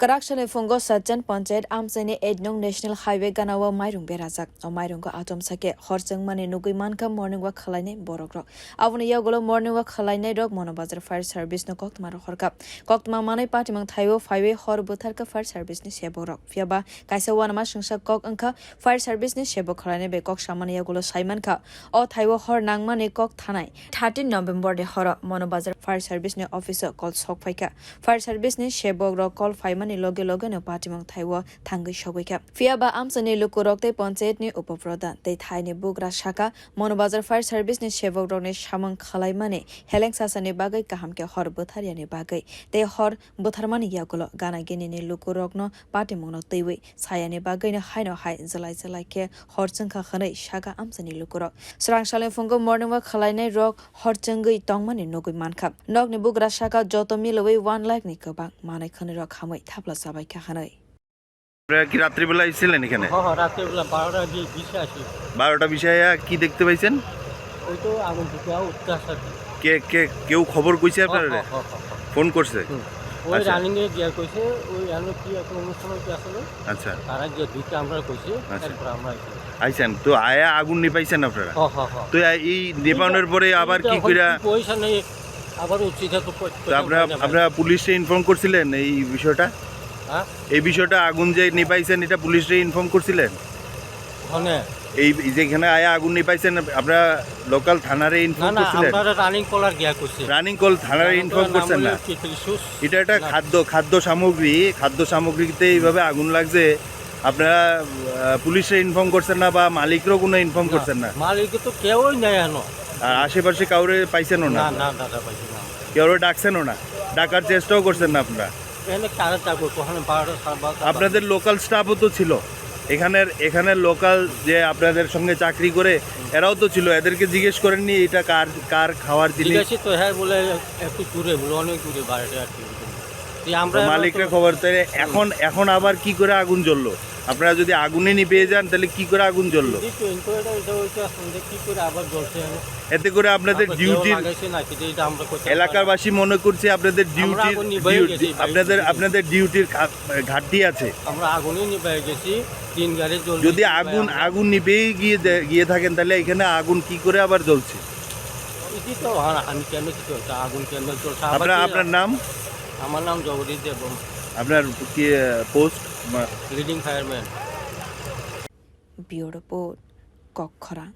Kwrak phungo Sadchad panchayat amchaini 8 nong national highway ganao Mairajak mairung ko atomsa ke chwngmani nugwi mankha morning walk khwlainai borok rok Aboni yagulo morning walk khwlainai rok monobazar fire service no koktwma horkha koktwma manai patimang thaiwo highway hor buthar ka fire service ni sebo rok fiaba kaisa wanama sungsa chwngkha fire service ni sebo khwlainai be kok samani yagulo saiman kha o thaiwo hor nangmani kok thanai 13 November de hor monobazar fire service ni officer call sokphaika fire service ni sebo rok call phaiman loge no patimang thaiwa thangai shogoika fiaba amchaini lukorog te panchayat ni upapradhan te thaini bugra shaka monobazar fire service ni sebok rok ni samang khwlainai heleng sasani bagai kaham ke hor buthariya ni bagai te hor butharmani yagulo gana gini ni lukorog no patimang no teiwi sayani bagai no haino hai jwlai ke hor chwngkha khanai shaka amchaini lukorog srang sale phungo morning walk khwlainai rok hor chwngui tongmani nugwi mankha nog ni bugra shaka joto miloi 1 lakh ni kobak manai khani rok khamai thapla sabai khanai কি রাত্রিবেলা এসেছিলেন এখানে? হ্যাঁ রাত্রিবেলা 12টা 20 আসি 12টা বিষয়ে কি দেখতে পাইছেন? ওই তো আগুন থেকে উঠতেছে কে কে কেউ খবর কইছে আপনারা? ফোন করছে? ওই রানিং এ গিয়া কইছে ওই আলো কি একটা অনুষ্ঠান হইতে আসলে আচ্ছা তারা যে দুইটা আমরা কইছে তারপর আমরা আইছেন তো আয়া আগুন নিপাইছেন আপনারা? হ্যাঁ তো এই নিপানোর পরে আবার কি কইরা পয়সা নেই আবার উচিত তো আপনারা পুলিশে ইনফর্ম করছিলেন এই বিষয়টা? হ্যাঁ এই বিষয়টা আগুন যে নিপাইছেন এটা পুলিশে ইনফর্ম করছিলেন? মানে এই যেখানে আয়া আগুন নিপাইছেন আপনারা লোকাল থানারে ইনফর্ম করছিলেন? না আমরা রানিং কলার গিয়া কইছে রানিং কল থানারে ইনফর্ম করছেন না? এটা একটা খাদ্য সামগ্রীতে এইভাবে আগুন লাগছে আপনারা পুলিশে ইনফর্ম করছেন না বা মালিকরও কোনো ইনফর্ম করছেন না? মালিক তো কেউই নাই এখনো আর আশেপাশে কাউরে পাইছেনও না? না দাদা পাইছি না কেউরে ডাকছেনও না? ডাকার চেষ্টাও করছেন না আপনারা? আপনাদের লোকাল স্টাফও তো ছিল এখানের লোকাল যে আপনাদের সঙ্গে চাকরি করে এরাও তো ছিল, এদেরকে জিজ্ঞেস করেননি এটা কার খাওয়ার জিনিস? তো হ্যাঁ বলে একটু দূরে বলে অনেক দূরে বাইরে আর কি আমরা মালিকরা খবর তাই এখন আবার কি করে আগুন জ্বললো? আপনারা যদি আগুনে নিয়ে পেয়ে যান তাহলে কি করে আগুন জ্বললো? এতে করে আপনাদের ডিউটি এলাকাবাসী মনে করছে আপনাদের আপনাদের ডিউটির ঘাটতি আছে। আমরা আগুনে নিভে গেছি 3 গাড়ি জ্বলছে। যদি আগুন নিভেই গিয়ে থাকেন তাহলে এখানে আগুন কি করে আবার জ্বলছে? আমি কেন কি আগুন কেন জ্বলছে? আপনার নাম? আমার নাম জগদীশ দেব। আপনার কি post? Leading fireman. Bureau report, কোকড়া।